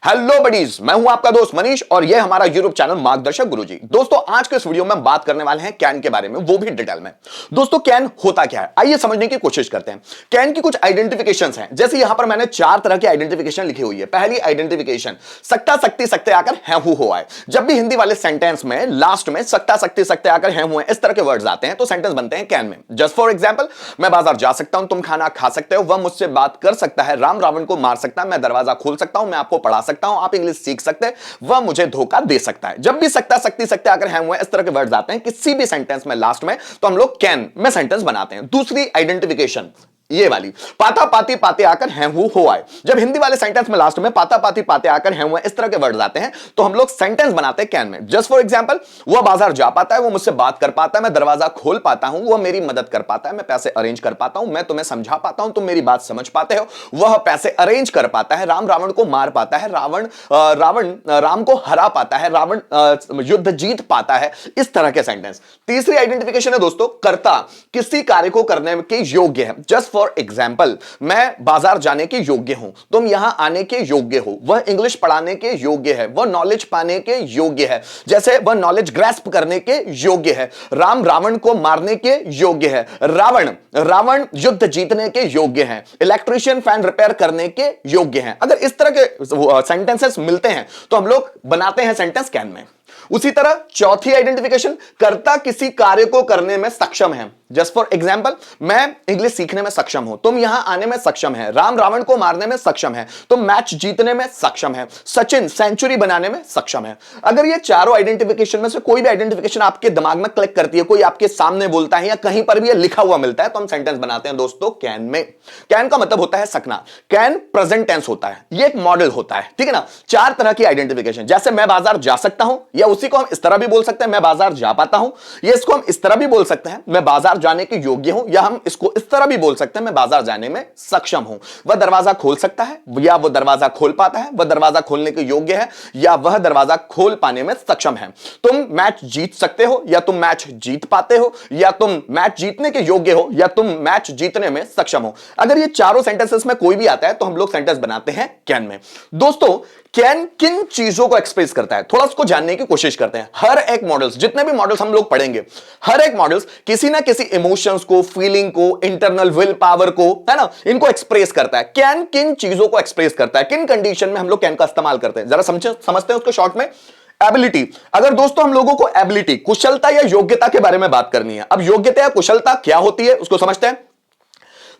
Hello buddies, मैं हूं आपका दोस्त मनीष और यह हमारा यूट्यूब चैनल मार्गदर्शक गुरुजी। दोस्तों, आज के इस वीडियो में हम बात करने वाले हैं कैन के बारे में, वो भी डिटेल में। दोस्तों, कैन होता क्या है, आइए समझने की कोशिश करते हैं। कैन की कुछ आइडेंटिफिकेशंस हैं, जैसे यहां पर मैंने 4 तरह की आइडेंटिफिकेशन लिखी हुई है। पहली आइडेंटिफिकेशन, सकता सकती सकते आकर है हु हो आए। जब भी हिंदी वाले सेंटेंस में लास्ट में सकता सकती सकते आकर है हु इस तरह के वर्ड्स आते हैं तो सेंटेंस बनते हैं कैन में। जस्ट फॉर एग्जांपल, मैं बाजार जा सकता हूं, तुम खाना खा सकते हो, वह मुझसे बात कर सकता है, राम रावण को मार सकता है, मैं दरवाजा खोल सकता हूं, मैं आपको पढ़ा सकता हूं, आप इंग्लिश सीख सकते हैं, वह मुझे धोखा दे सकता है। जब भी सकता सकती सकते आकर है हुए इस तरह के वर्ड्स आते हैं किसी भी सेंटेंस में लास्ट में, तो हम लोग कैन में सेंटेंस बनाते हैं। दूसरी आइडेंटिफिकेशन ये वाली, पाता पाती पाते आकर हैं हो आए। जब हिंदी वाले सेंटेंस में लास्ट में पाता पाती पाते आकर हैं हुए इस तरह के वर्ड्स आते हैं तो हम लोग सेंटेंस बनाते हैं कैन में। जस्ट फॉर एग्जांपल, वह बाजार जा पाता है, वो मुझसे बात कर पाता है, मैं दरवाजा खोल पाता हूं, वह मेरी मदद कर पाता है, मैं पैसे अरेंज कर पाता हूं, मैं तुम्हें समझा पाता हूं, तुम मेरी बात समझ पाते हो, वह पैसे अरेंज कर पाता है, राम रावण को मार पाता है, राम को हरा पाता है, रावण युद्ध जीत पाता है। इस तरह के सेंटेंस। तीसरी आइडेंटिफिकेशन है दोस्तों, कर्ता किसी कार्य को करने के योग्य है। जस्ट फॉर एग्जांपल, मैं बाजार जाने के योग्य हूं, तुम यहां आने के योग्य हो, वह इंग्लिश पढ़ाने के योग्य है, वह नॉलेज पाने के योग्य है, जैसे वह नॉलेज ग्रैस्प करने के योग्य है, राम रावण को मारने के योग्य है, रावण युद्ध जीतने के योग्य है, इलेक्ट्रिशियन फैन रिपेयर करने के योग्य है। अगर इस तरह के सेंटेंसेस मिलते हैं तो हम लोग बनाते हैं सेंटेंस कैन में। उसी तरह चौथी आइडेंटिफिकेशन, कर्ता किसी कार्य को करने में सक्षम है। जस्ट फॉर एग्जाम्पल, मैं इंग्लिश सीखने में सक्षम हूं, तुम यहां आने में सक्षम है, राम रावण को मारने में सक्षम है, तुम मैच जीतने में सक्षम है, सचिन सेंचुरी बनाने में सक्षम है। अगर ये चारों आइडेंटिफिकेशन में से कोई भी आइडेंटिफिकेशन आपके दिमाग में क्लिक करती है, कोई आपके सामने बोलता है या कहीं पर भी ये लिखा हुआ मिलता है, तो हम सेंटेंस बनाते हैं दोस्तों कैन में। कैन का मतलब होता है सकना। कैन प्रेजेंट टेंस होता है, ये एक मॉडल होता है, ठीक है ना। 4 तरह की आइडेंटिफिकेशन, जैसे मैं बाजार जा सकता हूं, या उसी को हम इस तरह भी बोल सकते हैं, मैं बाजार जा पाता हूं, या इसको हम इस तरह भी बोल सकते हैं, मैं बाजार जाने के योग्य हूं, या हम इसको इस तरह भी बोल सकते हैं, मैं बाजार जाने में सक्षम हूं। वह दरवाजा खोल सकता है, या वह दरवाजा खोल पाता है, वह दरवाजा खोलने के योग्य है, या वह दरवाजा खोल पाने में सक्षम है। तुम मैच जीत सकते हो, या तुम मैच जीत पाते हो, या तुम मैच जीतने के योग्य हो, या तुम मैच जीतने में सक्षम हो। अगर ये चारों सेंटेंसेस में कोई भी आता है तो हम लोग सेंटेंस बनाते हैं कैन में। दोस्तों, कैन किन चीजों को एक्सप्रेस करता है, थोड़ा उसको जानने की कोशिश करते हैं। हर एक मॉडल्स, जितने भी मॉडल्स हम लोग पढ़ेंगे, हर एक मॉडल्स किसी ना किसी इमोशंस को, फीलिंग को, इंटरनल विल पावर को, है ना, इनको एक्सप्रेस करता है। कैन किन चीजों को एक्सप्रेस करता है, किन कंडीशन में हम लोग कैन का इस्तेमाल करते हैं, जरा समझते हैं उसको शॉर्ट में। एबिलिटी, अगर दोस्तों हम लोगों को एबिलिटी, कुशलता या योग्यता के बारे में बात करनी है। अब योग्यता या कुशलता क्या होती है उसको समझते हैं।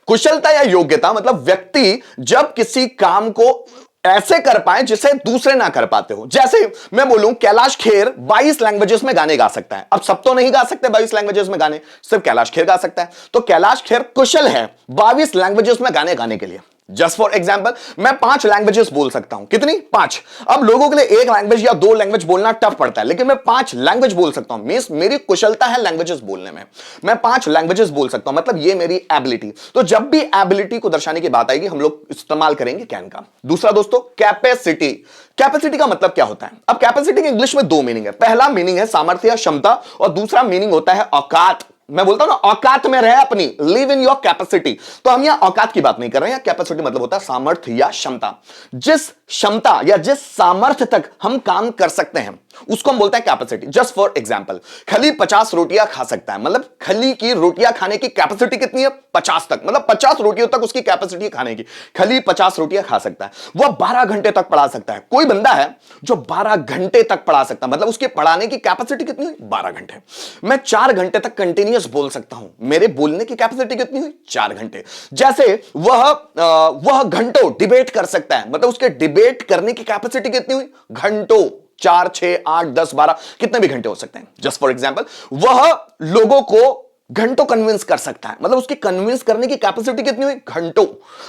कुशलता या योग्यता मतलब व्यक्ति जब किसी काम को ऐसे कर पाए जिसे दूसरे ना कर पाते हो। जैसे मैं बोलूं कैलाश खेर 22 लैंग्वेजेस में गाने गा सकता है। अब सब तो नहीं गा सकते 22 लैंग्वेजेस में गाने, सिर्फ कैलाश खेर गा सकता है। तो कैलाश खेर कुशल है 22 लैंग्वेजेस में गाने गाने के लिए। जस्ट फॉर एग्जाम्पल, मैं 5 लैंग्वेजेस बोल सकता हूं। कितनी? 5। अब लोगों के लिए 1 लैंग्वेज या 2 लैंग्वेज बोलना टफ पड़ता है, लेकिन मैं 5 लैंग्वेज बोल सकता हूं। मींस मेरी कुशलता है लैंग्वेजेस बोलने में, मैं 5 लैंग्वेजेस बोल सकता हूं, मतलब ये मेरी एबिलिटी। तो जब भी एबिलिटी को दर्शाने की बात आएगी हम लोग इस्तेमाल करेंगे कैन का। दूसरा दोस्तों, कैपेसिटी। कैपेसिटी का मतलब क्या होता है? अब कैपेसिटी के इंग्लिश में 2 मीनिंग है। पहला मीनिंग है सामर्थ्य या क्षमता, और दूसरा मीनिंग होता है औकात। मैं बोलता हूं ना, औकात में रहे अपनी, लिव इन योर कैपेसिटी। तो हम यहां औकात की बात नहीं कर रहे हैं। कैपेसिटी मतलब होता है सामर्थ्य या क्षमता। जिस क्षमता या जिस सामर्थ्य तक हम काम कर सकते हैं उसको हम बोलते हैं कैपेसिटी। जस्ट फॉर एग्जांपल, खली 50 रोटियां खा सकता है, मतलब खली की रोटियां खाने की कैपेसिटी कितनी है? 50 तक, मतलब 50 रोटियों तक उसकी कैपेसिटी खाने की। खली 50 रोटियां खा सकता है। वह 12 घंटे तक पढ़ा सकता है। कोई बंदा है जो 12 घंटे तक पढ़ा सकता है, मतलब उसके पढ़ाने की कैपेसिटी कितनी हुई? 12 घंटे। मैं 4 घंटे तक कंटिन्यूअस बोल सकता हूं, मेरे बोलने की कैपेसिटी कितनी हुई? 4 घंटे। जैसे वह घंटों डिबेट कर सकता है, मतलब उसके डिबेट करने की कैपेसिटी कितनी हुई? घंटों। 4, 6, 8, 10, 12 कितने भी घंटे हो सकते हैं। जस्ट फॉर एग्जाम्पल, वह लोगों को घंटों कन्विंस कर सकता है, मतलब उसकी कन्विंस करने की कैपेसिटी कितनी हुई? घंटों।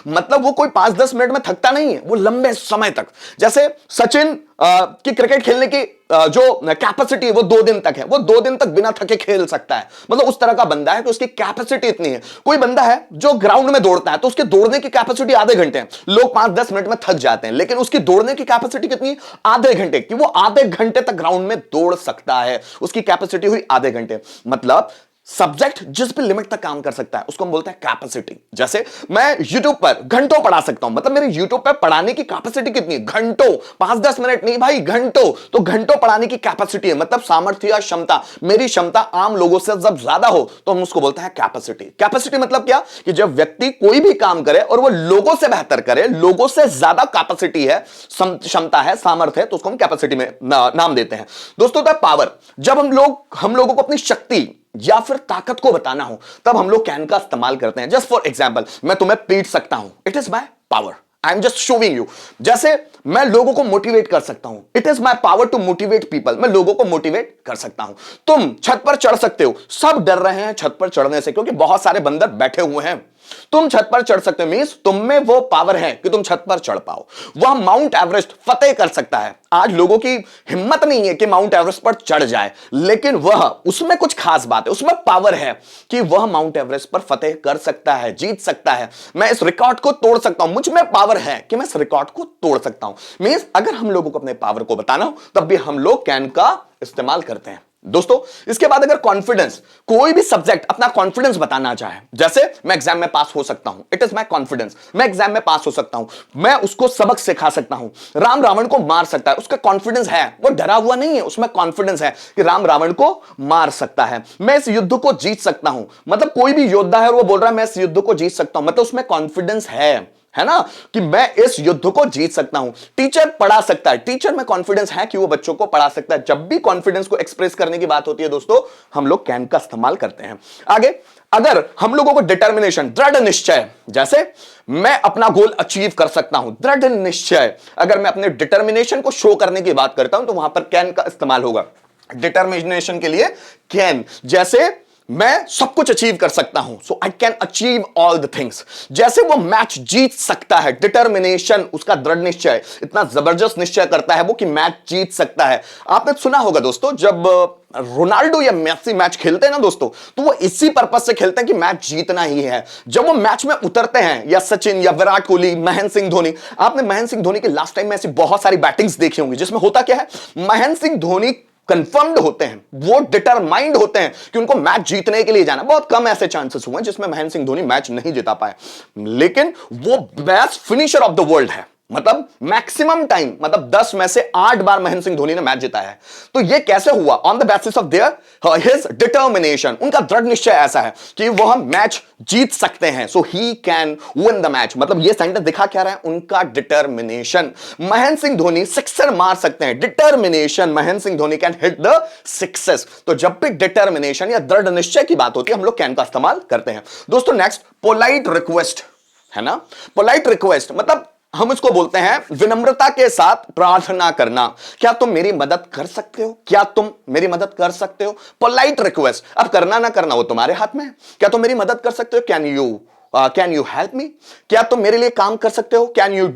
मतलब वो कोई 5-10 मिनट में थकता नहीं है, वो लंबे समय तक। जैसे सचिन की क्रिकेट खेलने की जो कैपेसिटी है वो 2 दिन तक है, वो 2 दिन तक बिना थके खेल सकता है, मतलब उस तरह का बंदा है कि उसकी कैपेसिटी इतनी है। कोई बंदा है जो ग्राउंड में दौड़ता है तो उसके दौड़ने की कैपेसिटी आधे घंटे है। लोग 5-10 मिनट में थक जाते हैं, लेकिन उसकी दौड़ने की कैपेसिटी कितनी? आधे घंटे की। वो आधे घंटे तक ग्राउंड में दौड़ सकता है, उसकी कैपेसिटी हुई आधे घंटे। मतलब सब्जेक्ट जिस भी लिमिट तक काम कर सकता है उसको हम बोलते हैं कैपेसिटी। जैसे मैं YouTube पर घंटों पढ़ा सकता हूं, मतलब मेरे YouTube पर पढ़ाने की कैपेसिटी कितनी है? घंटों, 5-10 मिनट नहीं भाई, घंटों। तो घंटों पढ़ाने की कैपेसिटी है, मतलब सामर्थ्य या क्षमता। मेरी क्षमता आम लोगों से जब ज्यादा हो तो हम उसको बोलते हैं कैपेसिटी। कैपेसिटी मतलब क्या? कि जब व्यक्ति कोई भी काम करे और वो लोगों से बेहतर करे, लोगों से ज्यादा कैपेसिटी है, क्षमता है, सामर्थ्य है, तो उसको हम कैपेसिटी में नाम देते हैं। दोस्तों पावर, जब हम लोगों को अपनी शक्ति या फिर ताकत को बताना हो तब हम लोग कैन का इस्तेमाल करते हैं। जस्ट फॉर एग्जांपल, मैं तुम्हें पीट सकता हूं, it is my power, I am just showing you. जैसे मैं लोगों को मोटिवेट कर सकता हूं, it is my power to motivate people, मैं लोगों को मोटिवेट कर सकता हूं। तुम छत पर चढ़ सकते हो, सब डर रहे हैं छत पर चढ़ने से क्योंकि बहुत सारे बंदर बैठे हुए हैं। तुम छत पर चढ़ सकते हो, मींस तुम में वो पावर है कि तुम छत पर चढ़ पाओ। वह माउंट एवरेस्ट फतेह कर सकता है। आज लोगों की हिम्मत नहीं है कि माउंट एवरेस्ट पर चढ़ जाए, लेकिन वह, उसमें कुछ खास बात है, उसमें पावर है कि वह माउंट एवरेस्ट पर फतेह कर सकता है, जीत सकता है। मैं इस रिकॉर्ड को तोड़ सकता हूं, मुझ में पावर है कि मैं इस रिकॉर्ड को तोड़ सकता हूं। मींस अगर हम लोगों को अपने पावर को बताना हो तब भी हम लोग कैन का इस्तेमाल करते हैं। दोस्तों इसके बाद अगर कॉन्फिडेंस, कोई भी सब्जेक्ट अपना कॉन्फिडेंस बताना चाहे, जैसे मैं एग्जाम में पास हो सकता हूं, इट इज माय कॉन्फिडेंस, मैं एग्जाम में पास हो सकता हूं, मैं उसको सबक सिखा सकता हूं, राम रावण को मार सकता है, उसका कॉन्फिडेंस है, वो डरा हुआ नहीं है, उसमें कॉन्फिडेंस है कि राम रावण को मार सकता है। मैं इस युद्ध को जीत सकता हूं, मतलब कोई भी योद्धा है और वो बोल रहा है मैं इस युद्ध को जीत सकता हूं, मतलब उसमें कॉन्फिडेंस है ना, कि मैं इस युद्ध को जीत सकता हूं। टीचर पढ़ा सकता है, टीचर में कॉन्फिडेंस है कि वो बच्चों को पढ़ा सकता है। जब भी कॉन्फिडेंस को एक्सप्रेस करने की बात होती है दोस्तों, हम लोग कैन का इस्तेमाल करते हैं। आगे, अगर हम लोगों को डिटर्मिनेशन, दृढ़ निश्चय, जैसे मैं अपना गोल अचीव कर सकता हूं, दृढ़ निश्चय, अगर मैं अपने डिटर्मिनेशन को शो करने की बात करता हूं तो वहां पर कैन का इस्तेमाल होगा। डिटर्मिनेशन के लिए कैन, जैसे मैं सब कुछ अचीव कर सकता हूं, so I can achieve all the things. जैसे वो मैच जीत सकता है, डिटर्मिनेशन, उसका दृढ़ निश्चय, इतना जबरदस्त निश्चय करता है वो कि मैच जीत सकता है। आपने सुना होगा दोस्तों, जब रोनाल्डो या मेसी मैच खेलते हैं ना दोस्तों, तो वो इसी पर्पस से खेलते हैं कि मैच जीतना ही है। जब वो मैच में उतरते हैं, या सचिन या विराट कोहली, महेंद्र सिंह धोनी, आपने महेंद्र सिंह धोनी के लास्ट टाइम में ऐसी बहुत सारी बैटिंग्स देखी होंगी जिसमें होता क्या है, महेंद्र सिंह धोनी कंफर्म्ड होते हैं, वो डिटरमाइंड होते हैं कि उनको मैच जीतने के लिए जाना। बहुत कम ऐसे चांसेस हुए जिसमें महेंद्र सिंह धोनी मैच नहीं जीता पाए, लेकिन वो best finisher of the world है, मतलब मैक्सिमम टाइम, मतलब 10 में से 8 बार महेंद्र सिंह धोनी ने मैच जीताया है। तो ये कैसे हुआ? On the basis of their his determination, उनका दृढ़ निश्चय ऐसा है कि वह मैच जीत सकते हैं, so he can win the match. मतलब ये सेंटेंस दिखा क्या रहा है? उनका डिटर्मिनेशन। महेंद्र सिंह धोनी सिक्सर मार सकते हैं, determination, Mahendra Singh Dhoni can hit the sixes. तो जब भी डिटर्मिनेशन या दृढ़ निश्चय की बात होती है हम लोग कैन का इस्तेमाल करते हैं। दोस्तों नेक्स्ट, पोलाइट रिक्वेस्ट, है ना। पोलाइट रिक्वेस्ट मतलब हम इसको बोलते हैं विनम्रता के साथ प्रार्थना करना। क्या तुम मेरी मदद कर सकते हो? क्या तुम मेरी मदद कर सकते हो? Polite request. अब करना ना करना वो तुम्हारे हाथ में है। क्या तुम मेरी मदद कर सकते हो? Can you help me? क्या तुम मेरे लिए काम कर सकते हो? Can you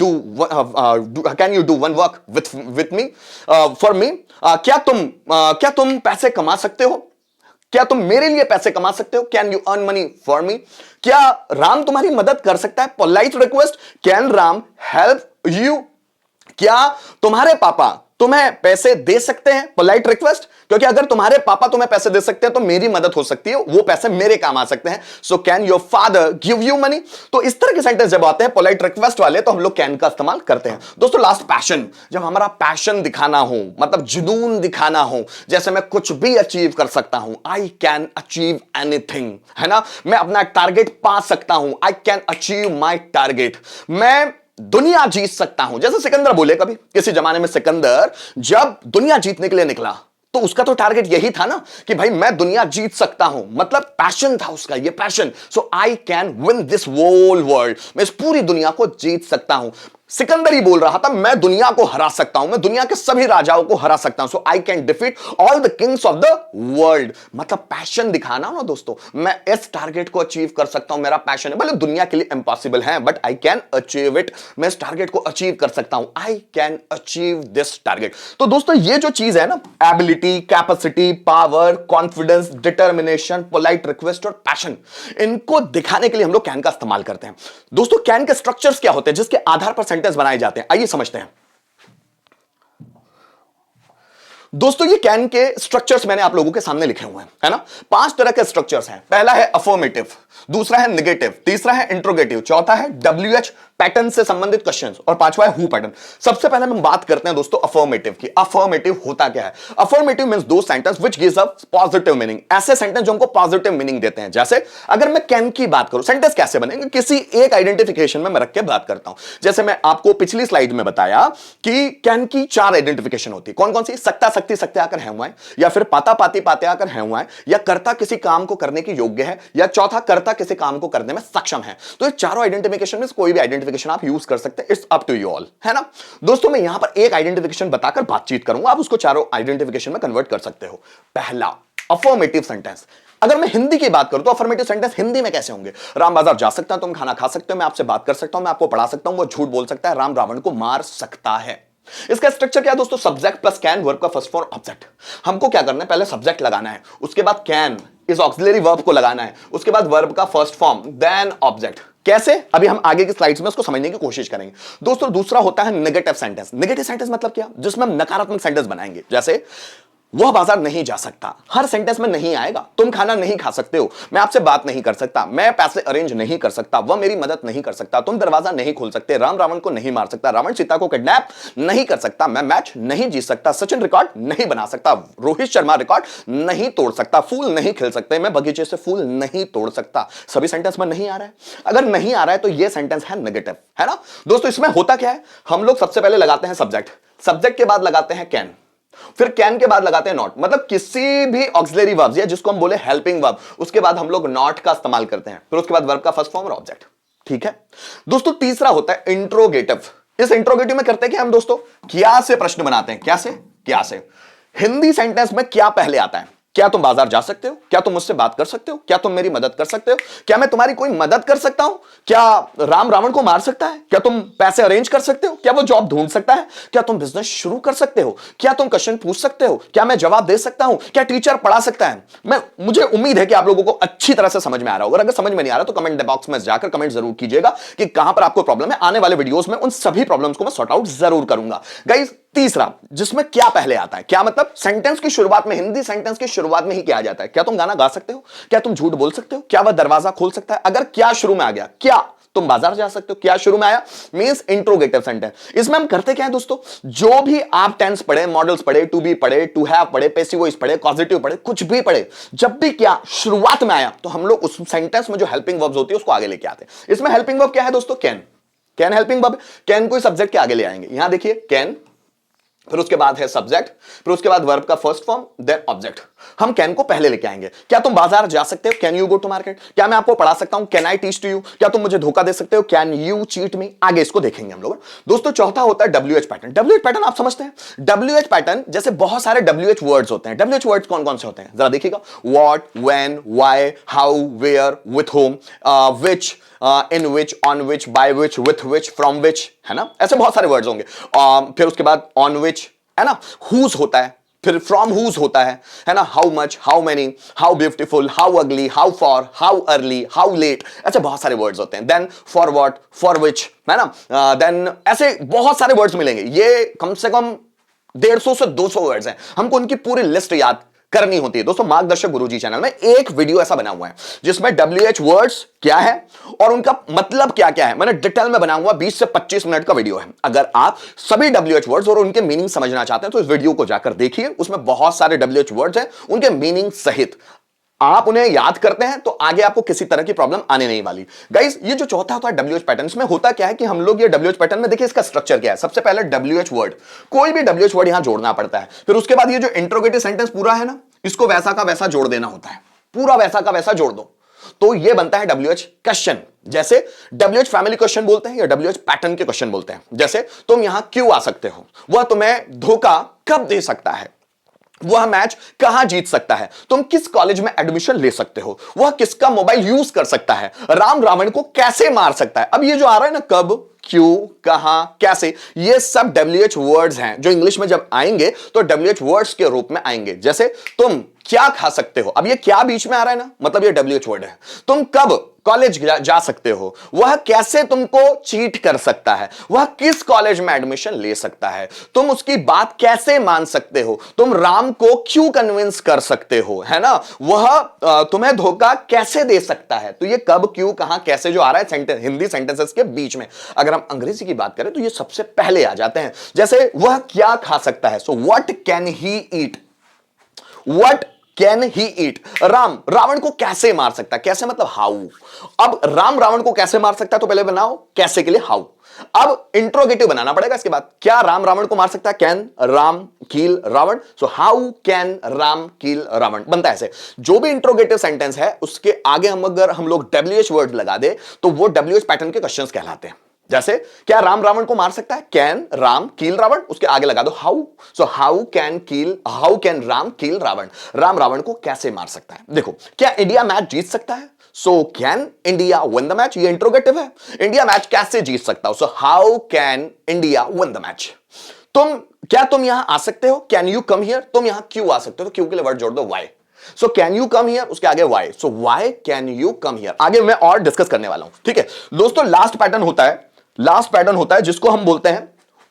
do one work with me, for me? क्या तुम पैसे कमा सकते हो? क्या तुम मेरे लिए पैसे कमा सकते हो? Can you earn money for me? क्या राम तुम्हारी मदद कर सकता है? Polite request, can Ram help you? क्या तुम्हारे पापा तुम्हें पैसे दे सकते हैं? पोलाइट रिक्वेस्ट, क्योंकि अगर तुम्हारे पापा तुम्हें पैसे दे सकते हैं तो मेरी मदद हो सकती है, वो पैसे मेरे काम आ सकते हैं। So can your father give you money? तो इस तरह के सेंटेंस जब आते हैं पोलाइट रिक्वेस्ट वाले, तो हम लोग कैन का इस्तेमाल करते हैं। दोस्तों लास्ट, पैशन। जब हमारा पैशन दिखाना हो, मतलब जुनून दिखाना हो, जैसे मैं कुछ भी अचीव कर सकता हूं, आई कैन अचीव एनीथिंग, है ना। मैं अपना टारगेट पा सकता हूं, I can achieve my target. मैं दुनिया जीत सकता हूं, जैसे सिकंदर बोले कभी, किसी जमाने में सिकंदर जब दुनिया जीतने के लिए निकला तो उसका तो टारगेट यही था ना कि भाई मैं दुनिया जीत सकता हूं, मतलब पैशन था उसका, ये passion. So I can win this whole world, मैं इस पूरी दुनिया को जीत सकता हूं। सिकंदर ही बोल रहा था मैं दुनिया को हरा सकता हूं, मैं दुनिया के सभी राजाओं को हरा सकता हूं। So I can defeat all the kings of the world. मतलब पैशन दिखाना ना दोस्तों, मैं इस टारगेट को अचीव कर सकता हूं, मेरा पैशन है, भले दुनिया के लिए इंपॉसिबल है but I can achieve it. मैं इस टारगेट को अचीव कर सकता हूं, I can achieve this target. तो दोस्तों ये जो चीज है ना, ability, capacity, power, confidence, determination, polite request और पैशन, इनको दिखाने के लिए हम लोग कैन का इस्तेमाल करते हैं। दोस्तों कैन के स्ट्रक्चर्स क्या होते हैं जिसके आधार पर सेंटेंस बनाए जाते हैं, आइए समझते हैं। दोस्तों ये कैन के स्ट्रक्चर्स मैंने आप लोगों के सामने लिखे हुए हैं, है ना। 5 तरह के स्ट्रक्चर्स हैं। पहला है अफर्मेटिव, दूसरा है नेगेटिव, तीसरा है इंट्रोगेटिव, चौथा है WH पैटर्न से संबंधित क्वेश्चंस और पांचवा है हु पैटर्न। सबसे पहले हम बात करते हैं दोस्तों अफर्मेटिव की। अफर्मेटिव होता क्या है? अफर्मेटिव मींस दो sentence which gives a positive meaning. ऐसे सेंटेंस जो हमको पॉजिटिव मीनिंग देते हैं। जैसे अगर मैं कैन की बात करूं, सेंटेंस कैसे बनेंगे? किसी एक आइडेंटिफिकेशन में मैं रख के बात करता हूं। जैसे मैं आपको पिछली स्लाइड में बताया कि कैन की 4 आइडेंटिफिकेशन होती है। कौन कौन सी? सकता सकती सकते आकर है हुआ है, या फिर पाता पाती पाते आकर है हुआ है, या कर्ता किसी काम को करने की योग्य है, या चौथा कर्ता किसी काम को करने में सक्षम है। तो ये चारों आइडेंटिफिकेशन में कोई भी आइडेंटिफिकेशन आप यूज कर सकते हैं। It's up to you all, है ना। दोस्तों मैं यहां पर एक आइडेंटिफिकेशन बताकर बातचीत करूंगा, आप उसको चारों आइडेंटिफिकेशन में कन्वर्ट कर सकते हो। पहला अफर्मेटिव सेंटेंस। अगर मैं हिंदी की बात करूं तो अफर्मेटिव सेंटेंस हिंदी में कैसे होंगे? राम बाजार जा सकता है, तुम खाना खा सकते हो, मैं आपसे बात कर सकता हूं, मैं आपको पढ़ा सकता हूं, वो झूठ बोल सकता है, राम रावण को मार सकता है। इसका स्ट्रक्चर क्या है दोस्तों? सब्जेक्ट प्लस कैन, वर्ब का फर्स्ट फॉर्म ऑब्जेक्ट। हमको क्या करना है? पहले सब्जेक्ट लगाना है, उसके बाद कैन इस ऑक्सिलरी वर्ब को लगाना है, उसके बाद वर्ब का फर्स्ट फॉर्म, देन ऑब्जेक्ट। कैसे? अभी हम आगे की स्लाइड्स में उसको समझने की कोशिश करेंगे। दोस्तों दूसरा होता है नेगेटिव सेंटेंस। नेगेटिव सेंटेंस मतलब क्या? जिसमें हम नकारात्मक सेंटेंस बनाएंगे। जैसे वह बाजार नहीं जा सकता, हर सेंटेंस में नहीं आएगा। तुम खाना नहीं खा सकते हो, मैं आपसे बात नहीं कर सकता, मैं पैसे अरेंज नहीं कर सकता, वह मेरी मदद नहीं कर सकता, तुम दरवाजा नहीं खोल सकते, राम रावण को नहीं मार सकता, रावण सीता को किडनैप नहीं कर सकता, मैं मैच नहीं जीत सकता, सचिन रिकॉर्ड नहीं बना सकता, रोहित शर्मा रिकॉर्ड नहीं तोड़ सकता, फूल नहीं खिल सकते, मैं बगीचे से फूल नहीं तोड़ सकता। सभी सेंटेंस में नहीं आ रहा है। अगर नहीं आ रहा है तो यह सेंटेंस है नेगेटिव, है ना। दोस्तों इसमें होता क्या है? हम लोग सबसे पहले लगाते हैं सब्जेक्ट, सब्जेक्ट के बाद लगाते हैं कैन, फिर कैन के बाद लगाते हैं नॉट। मतलब किसी भी ऑक्सिलरी वर्ब्स या जिसको हम बोले हेल्पिंग वर्ब, उसके बाद हम लोग नॉट का इस्तेमाल करते हैं, फिर उसके बाद वर्ब का फर्स्ट फॉर्म और ऑब्जेक्ट। ठीक है दोस्तों। तीसरा होता है इंट्रोगेटिव। इस इंट्रोगेटिव में करते हैं क्या हम दोस्तों? क्या से प्रश्न बनाते हैं। क्या से? क्या से। हिंदी सेंटेंस में क्या पहले आता है? क्या तुम बाजार जा सकते हो? क्या तुम मुझसे बात कर सकते हो? क्या तुम मेरी मदद कर सकते हो? क्या मैं तुम्हारी कोई मदद कर सकता हूं? क्या राम रावण को मार सकता है? क्या तुम पैसे अरेंज कर सकते हो? क्या वो जॉब ढूंढ सकता है? क्या तुम बिजनेस शुरू कर सकते हो? क्या तुम क्वेश्चन पूछ सकते हो? क्या मैं जवाब दे सकता हूं? क्या टीचर पढ़ा सकता है? मुझे उम्मीद है कि आप लोगों को अच्छी तरह से समझ में आ रहा होगा। अगर समझ में नहीं आ रहा तो कमेंट बॉक्स में जाकर कमेंट जरूर कीजिएगा कि कहां पर आपको प्रॉब्लम है। आने वाले वीडियोस में उन सभी प्रॉब्लम्स को मैं सॉर्ट आउट जरूर करूंगा। गाइस तीसरा, जिसमें क्या पहले आता है। क्या मतलब? सेंटेंस की शुरुआत में, हिंदी सेंटेंस की शुरुआत में ही क्या आ जाता है? क्या तुम गाना गा सकते हो? क्या तुम झूठ बोल सकते हो? क्या वह दरवाजा खोल सकता है? अगर क्या शुरू में आ गया, क्या तुम बाजार जा सकते हो, क्या शुरू में आया, मींस इंट्रोगेटिव सेंटेंस। इसमें हम करते क्या है दोस्तों? जो भी आप टेंस पढ़े, मॉडल्स पढ़े, टू बी पढ़े, टू हैव पढ़े, पैसिव वॉइस पढ़े, कॉजेटिव पढ़े, कुछ भी पढ़े, जब भी क्या शुरुआत में आया तो हम लोग उस सेंटेंस में जो हेल्पिंग वर्ब्स होती है उसको आगे लेके आते हैं। इसमें हेल्पिंग वर्ब क्या है दोस्तों? Can. Can helping verb. Can को सब्जेक्ट के आगे ले आएंगे। यहां देखिए कैन, फिर उसके बाद है सब्जेक्ट, फिर उसके बाद वर्ब का फर्स्ट फॉर्म, देन ऑब्जेक्ट। हम कैन को पहले लेके आएंगे। क्या तुम बाजार जा सकते हो? Can you go to market? क्या मैं आपको पढ़ा सकता हूं? Can I teach to you? क्या तुम मुझे धोखा दे सकते हो? Can you cheat me? आगे इसको देखेंगे हम लोग। दोस्तों चौथा होता है WH पैटर्न। WH पैटर्न आप समझते हैं? WH पैटर्न जैसे बहुत सारे WH वर्ड्स होते हैं। WH वर्ड्स कौन कौन से होते हैं? जरा देखिएगा। What, when, why, how, where, with whom, which, in which, on which, by which, with which, from which, है ना। ऐसे बहुत सारे वर्ड्स होंगे। फिर उसके बाद ऑन विच, है ना। हुज होता है, फिर फ्रॉम हुज होता है ना। How much, how many, how beautiful, how ugly, how far, how early, how late, ऐसे बहुत सारे वर्ड्स होते हैं। Then for what, for which, है ना। देन ऐसे बहुत सारे वर्ड्स मिलेंगे। ये कम से कम 150 से 200 वर्ड्स हैं। हमको उनकी पूरी लिस्ट याद करनी होती है। दोस्तों मार्गदर्शक गुरुजी चैनल में एक वीडियो ऐसा बना हुआ है जिसमें WH वर्ड्स क्या है और उनका मतलब क्या क्या है, मैंने डिटेल में बना हुआ 20 से 25 मिनट का वीडियो है। अगर आप सभी WH वर्ड्स और उनके मीनिंग समझना चाहते हैं तो इस वीडियो को जाकर देखिए। उसमें बहुत सारे WH वर्ड्स हैं, उनके मीनिंग सहित। आप उन्हें याद करते हैं तो आगे आपको किसी तरह की प्रॉब्लम आने नहीं वाली। गाइस ये जो चौथा होता है WH पैटर्न, इसमें होता क्या है कि हम लोग ये WH पैटर्न में देखिए इसका स्ट्रक्चर क्या है। सबसे पहले WH वर्ड, कोई भी WH वर्ड यहां जोड़ना पड़ता है। फिर उसके बाद ये जो इंट्रोगेटिव सेंटेंस पूरा है ना, इसको वैसा का वैसा जोड़ देना होता है। पूरा वैसा का वैसा जोड़ दो तो ये बनता है WH क्वेश्चन। जैसे WH फैमिली क्वेश्चन बोलते हैं या WH पैटर्न के क्वेश्चन बोलते हैं। जैसे तुम यहां क्यों आ सकते हो, वह तुम्हें धोखा कब दे सकता है, वह मैच कहां जीत सकता है, तुम किस कॉलेज में एडमिशन ले सकते हो, वह किसका मोबाइल यूज कर सकता है, राम रावण को कैसे मार सकता है। अब ये जो आ रहा है ना कब, क्यों, कहां, कैसे, ये सब WH वर्ड्स हैं जो इंग्लिश में जब आएंगे तो WH वर्ड्स के रूप में आएंगे। जैसे तुम क्या खा सकते हो, अब ये क्या बीच में आ रहा है ना, मतलब ये WH वर्ड है। तुम कब कॉलेज जा सकते हो, वह कैसे तुमको चीट कर सकता है, वह किस कॉलेज में एडमिशन ले सकता है, तुम उसकी बात कैसे मान सकते हो, तुम राम को क्यों कन्विंस कर सकते हो, है ना, वह तुम्हें धोखा कैसे दे सकता है। तो ये कब, क्यों, कहां, कैसे जो आ रहा है सेंटेंस, हिंदी सेंटेंसेस के बीच में। अगर हम अंग्रेजी की बात करें तो ये सबसे पहले आ जाते हैं। जैसे वह क्या खा सकता है, so what can he eat, what can he eat. Ram Ravan को कैसे मार सकता है, कैसे मतलब हाउ। अब राम रावण को कैसे मार सकता है, तो पहले बनाओ कैसे के लिए हाउ। अब इंट्रोगेटिव बनाना पड़ेगा इसके बाद, क्या राम रावण को मार सकता है, can Ram kill Ravan, so how can Ram kill Ravan बनता है ऐसे। जो भी इंट्रोगेटिव सेंटेंस है उसके आगे अगर हम लोग WH वर्ड लगा दे तो वो WH पैटर्न के क्वेश्चंस कहलाते हैं। जैसे क्या राम रावण को मार सकता है, कैन राम किल रावण, उसके आगे लगा दो how, so how can Ram kill Ravan, Ram Ravan को कैसे मार सकता है। देखो, क्या इंडिया मैच जीत सकता है, so can India win the match, ये इंट्रोगेटिव है। इंडिया मैच कैसे जीत सकता हो, सो how can India win the match. क्या तुम यहां आ सकते हो, कैन यू कम हियर, तुम यहां क्यों आ सकते हो, तो क्यों के लिए वर्ड जोड़ दो why, so can you come here, उसके आगे why, so why can you come here. आगे मैं और डिस्कस करने वाला हूं, ठीक है दोस्तों। लास्ट पैटर्न होता है जिसको हम बोलते हैं